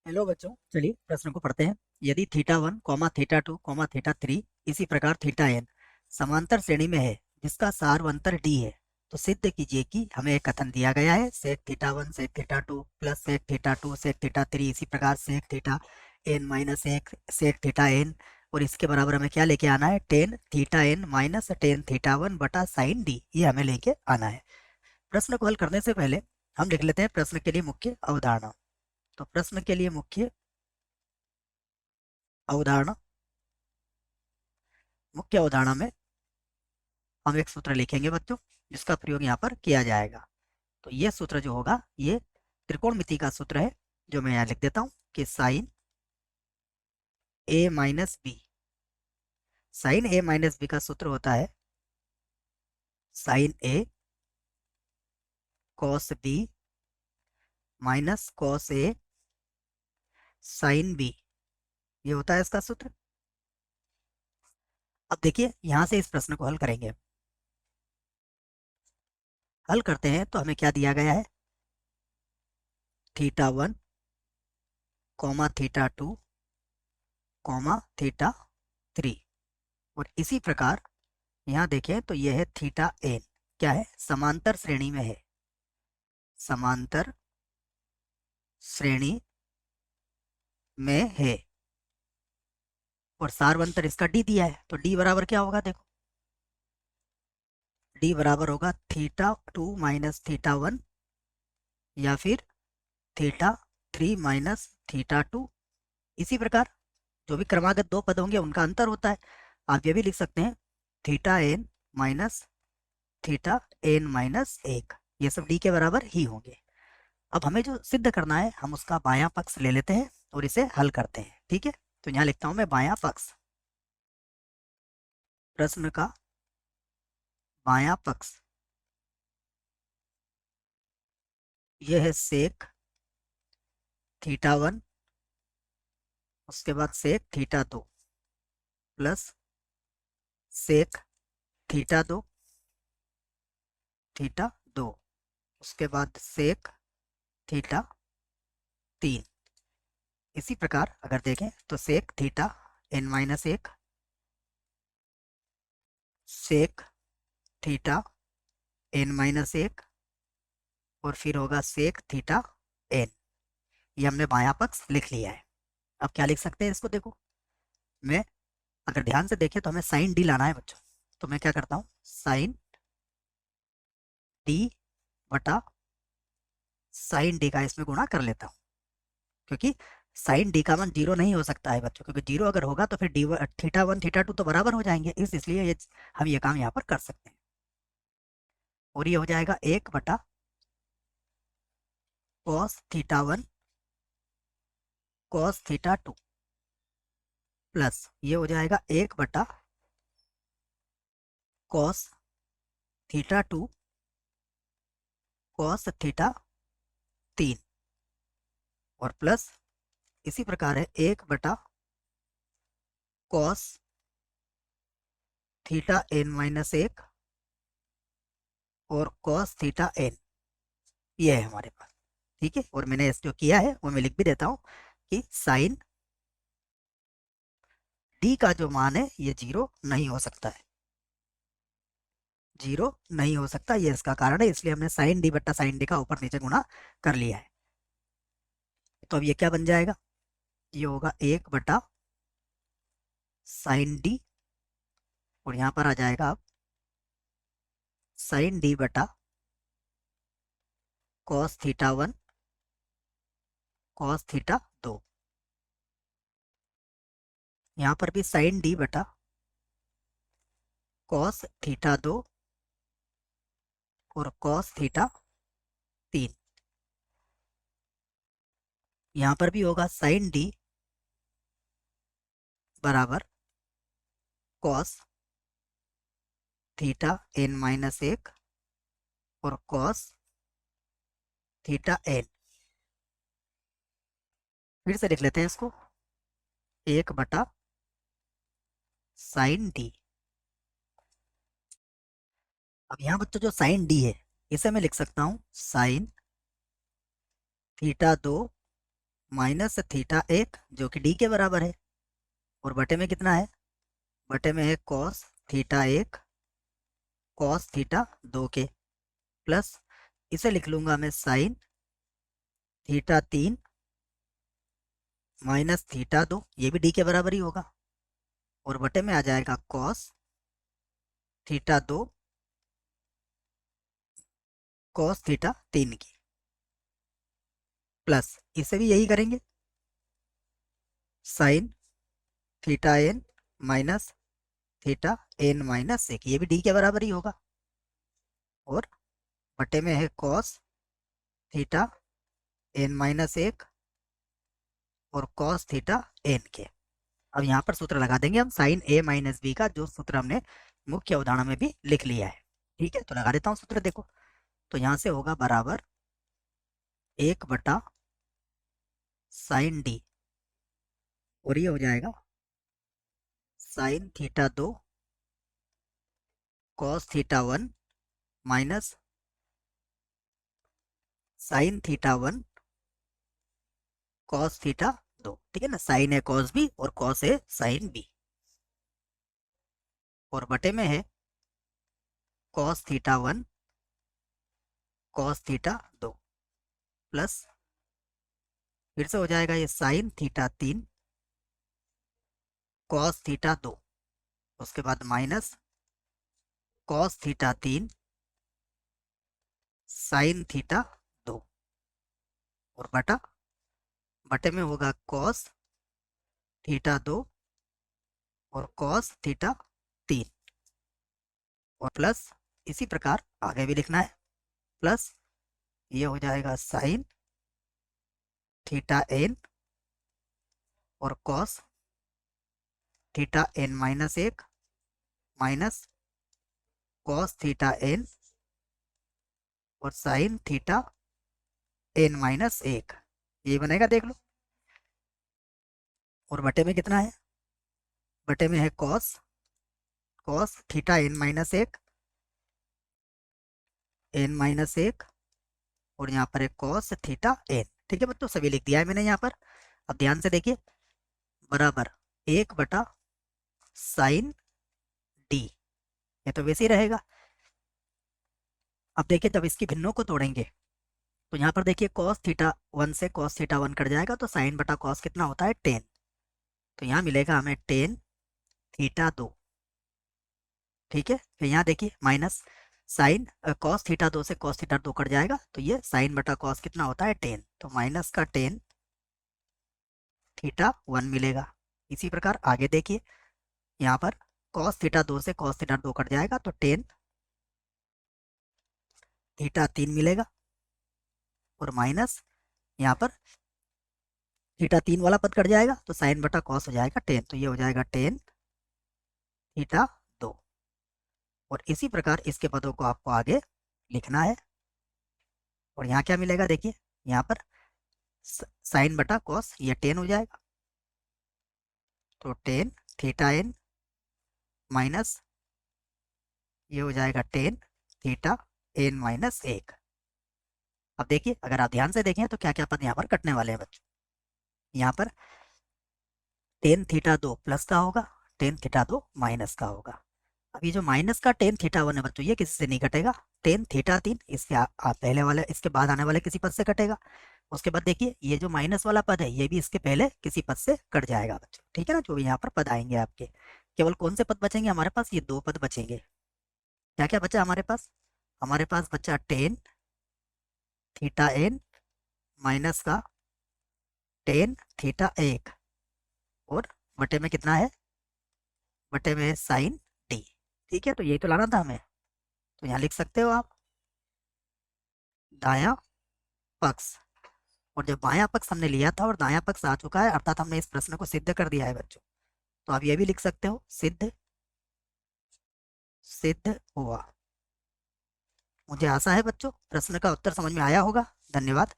Hello बच्चों, चलिए प्रश्न को पढ़ते हैं। यदि theta one comma theta two comma theta three इसी प्रकार थीटा एन समांतर श्रेणी में है जिसका सार्वंतर डी है, तो सिद्ध कीजिए कि हमें एक कथन दिया गया है sec theta one sec theta two plus sec theta two sec theta three इसी प्रकार सेक थीटा एन माइनस एक सेक थीटा एन, और इसके बराबर हमें क्या लेके आना है, tan theta n minus tan theta one बटा साइन डी, ये हमें लेके आना है। प्रश्न को हल करने से पहले हम लिख लेते हैं प्रश्न के लिए मुख्य अवधारणा। तो प्रश्न के लिए मुख्य अवधारणा, मुख्य अवधारणा में हम एक सूत्र लिखेंगे बच्चों, जिसका प्रयोग यहाँ पर किया जाएगा। तो ये सूत्र जो होगा ये त्रिकोणमिति का सूत्र है, जो मैं यहाँ लिख देता हूँ कि साइन ए माइनस बी, साइन ए माइनस बी का सूत्र होता है sign A cos B minus cos A sine B, ये होता है इसका सूत्र। अब देखिए यहाँ से इस प्रश्न को हल करेंगे। हल करते हैं तो हमें क्या दिया गया है, theta one comma theta two comma theta three, और इसी प्रकार यहाँ देखें तो यह है थीटा एन, क्या है, समांतर श्रेणी में है, समांतर श्रेणी में है, और सार्वंतर इसका डी दिया है। तो डी बराबर क्या होगा, देखो डी बराबर होगा theta two minus theta one या फिर theta three minus theta two. इसी प्रकार जो भी क्रमागत दो पद होंगे उनका अंतर होता है। आप ये भी लिख सकते हैं theta n minus theta n minus एक, ये सब डी के बराबर ही होंगे। अब हमें जो सिद्ध करना है हम उसका बायां पक्ष ले लेते हैं और इसे हल करते हैं, ठीक है। तो यहाँ लिखता हूं मैं बायां पक्ष, प्रश्न का बायां पक्ष, यह है सेक थीटा वन, उसके बाद सेक थीटा दो प्लस सेक थीटा दो थीटा दो, उसके बाद सेक थीटा तीन। इसी प्रकार अगर देखें तो सेक थीटा एन माइनस एक, सेक थीटा एन माइनस एक, और फिर होगा सेक थीटा एन। ये हमने बायां पक्ष लिख लिया है। अब क्या लिख सकते हैं इसको, देखो मैं अगर ध्यान से देखें तो हमें साइन डी लाना है बच्चों। तो मैं क्या करता हूँ, साइन डी बटा साइन डी का इसमें गुणा कर लेता हूँ, क्योंकि साइन डी का मान जीरो नहीं हो सकता है बच्चों, क्योंकि जीरो अगर होगा तो फिर D theta one theta two तो बराबर हो जाएंगे, इसलिए ये हम ये काम यहाँ पर कर सकते हैं। और ये हो जाएगा एक बटा cos theta one cos theta two, plus ये हो जाएगा एक बटा cos theta two cos theta तीन, और प्लस इसी प्रकार है एक बटा कॉस थीटा एन माइनस एक और कॉस थीटा एन, ये है हमारे पास, ठीक है। और मैंने जो किया है वो मैं लिख भी देता हूँ कि साइन डी का जो मान है ये जीरो नहीं हो सकता है, जीरो नहीं हो सकता, ये इसका कारण है, इसलिए हमने साइन डी बट्टा साइन डी का ऊपर नीचे गुणा कर लिया है। तो अब ये क्या बन जाएगा, ये होगा एक बटा साइन डी, और यहाँ पर आ जाएगा अब साइन डी बटा cos theta one cos theta दो, यहाँ पर भी साइन डी बटा कॉस थीटा दो और कॉस थीटा तीन, यहाँ पर भी होगा साइन डी बराबर कॉस थीटा एन माइनस एक और कॉस थीटा एन। फिर से लिख लेते हैं इसको, एक बटा साइन डी। अब यहाँ बच्चों जो साइन डी है इसे मैं लिख सकता हूँ साइन थीटा दो माइनस थीटा एक जो कि डी के बराबर है, और बटे में कितना है, बटे में है कॉस थीटा एक कॉस थीटा दो के, प्लस इसे लिख लूंगा मैं साइन थीटा तीन माइनस थीटा दो, ये भी डी के बराबर ही होगा, और बटे में आ जाएगा कॉस थीटा दो कॉस थीटा तीन की, प्लस इसे भी यही करेंगे, sine theta n minus theta n minus एक, ये भी डी के बराबर ही होगा, और बटे में है कॉस थीटा एन माइनस एक और कॉस थीटा एन के। अब यहाँ पर सूत्र लगा देंगे हम साइन ए माइनस बी का, जो सूत्र हमने मुख्य उदाहरण में भी लिख लिया है। ठीक है, तो लगा देता हूँ सूत्र, देखो। तो यहाँ से होगा बराबर 1/साइन डी, और ये हो जाएगा साइन थीटा दो cos theta one minus sine theta one cos theta दो। ठीक है ना, साइन है कॉस बी और कॉस है साइन बी, और बटे में है cos theta one cos theta दो, प्लस फिर से हो जाएगा ये साइन थीटा तीन कॉस थीटा दो, उसके बाद माइनस कॉस थीटा तीन साइन थीटा दो, और बटा बटे में होगा कॉस थीटा दो और कॉस थीटा तीन, और प्लस इसी प्रकार आगे भी लिखना है, प्लस ये हो जाएगा साइन थीटा एन और कॉस थीटा एन माइनस एक माइनस कॉस थीटा एन और साइन थीटा एन माइनस एक, ये बनेगा, देख लो। और बटे में कितना है, बटे में है cos cos theta n minus एक और यहाँ पर है कॉस थीटा एन। ठीक है बच्चों, सभी लिख दिया है मैंने यहाँ पर। अब ध्यान से देखिए, बराबर 1/साइन डी, ये तो वैसे ही रहेगा। अब देखिए, जब इसकी भिन्नों को तोड़ेंगे तो यहाँ पर देखिए कॉस थीटा वन से कॉस थीटा वन कट जाएगा, तो साइन बटा कॉस कितना होता है, 10। तो यहाँ मिलेगा हमें 10 थीटा 2। ठीक है, फिर यहाँ देखिए माइनस साइन कॉस थीटा दो से कॉस थीटा दो कट जाएगा, तो ये साइन बटा कॉस कितना होता है, 10, तो माइनस का 10 थीटा 1 मिलेगा। इसी प्रकार आगे देखिए, यहाँ पर कॉस थीटा दो से कॉस थीटा दो कट जाएगा, तो 10 थीटा 3 मिलेगा, और माइनस यहाँ पर थीटा 3 वाला पद कट जाएगा, तो साइन बटा कॉस हो जाएगा 10, तो ये हो जाएगा 10 थीटा 2। और इसी प्रकार इसके पदों को आपको आगे लिखना है, और यहाँ क्या मिलेगा, देखिए यहाँ पर साइन बटा कॉस ये 10 हो जाएगा, तो 10 थीटा 1 माइनस ये हो जाएगा 10 थीटा 1 माइनस 1। अब देखिए, अगर आप ध्यान से देखें तो क्या क्या पद यहाँ पर कटने वाले हैं बच्चों। यहाँ पर 10 थीटा 2 प्लस का होगा, 10 थीटा 2 माइनस का होगा। अब ये जो माइनस का 10 थीटा 1 है बच्चों, ये किसी से नहीं कटेगा। 10 थीटा 3 इसके पहले वाले, इसके बाद आने वाले किसी पद से कटेगा। उसके बाद देखिए, ये जो माइनस वाला पद है, ये भी इसके पहले किसी पद से कट जाएगा बच्चों। ठीक है ना, जो भी यहाँ पर पद आएंगे आपके, केवल कौन से पद बचेंगे हमारे पास, ये दो पद बचेंगे। क्या क्या बचा हमारे पास बचा 10 थीटा 1 माइनस का 10 थीटा 1, और बटे में कितना है, बटे में है साइन डी। ठीक है, तो यही तो लाना था हमें, तो यहाँ लिख सकते हो आप दाया पक्ष। और जब बायां पक्ष हमने लिया था और दायां पक्ष आ चुका है, अर्थात हमने इस प्रश्न को सिद्ध कर दिया है बच्चों, तो आप ये भी लिख सकते हो सिद्ध सिद्ध हुआ। मुझे आशा है बच्चों प्रश्न का उत्तर समझ में आया होगा। धन्यवाद।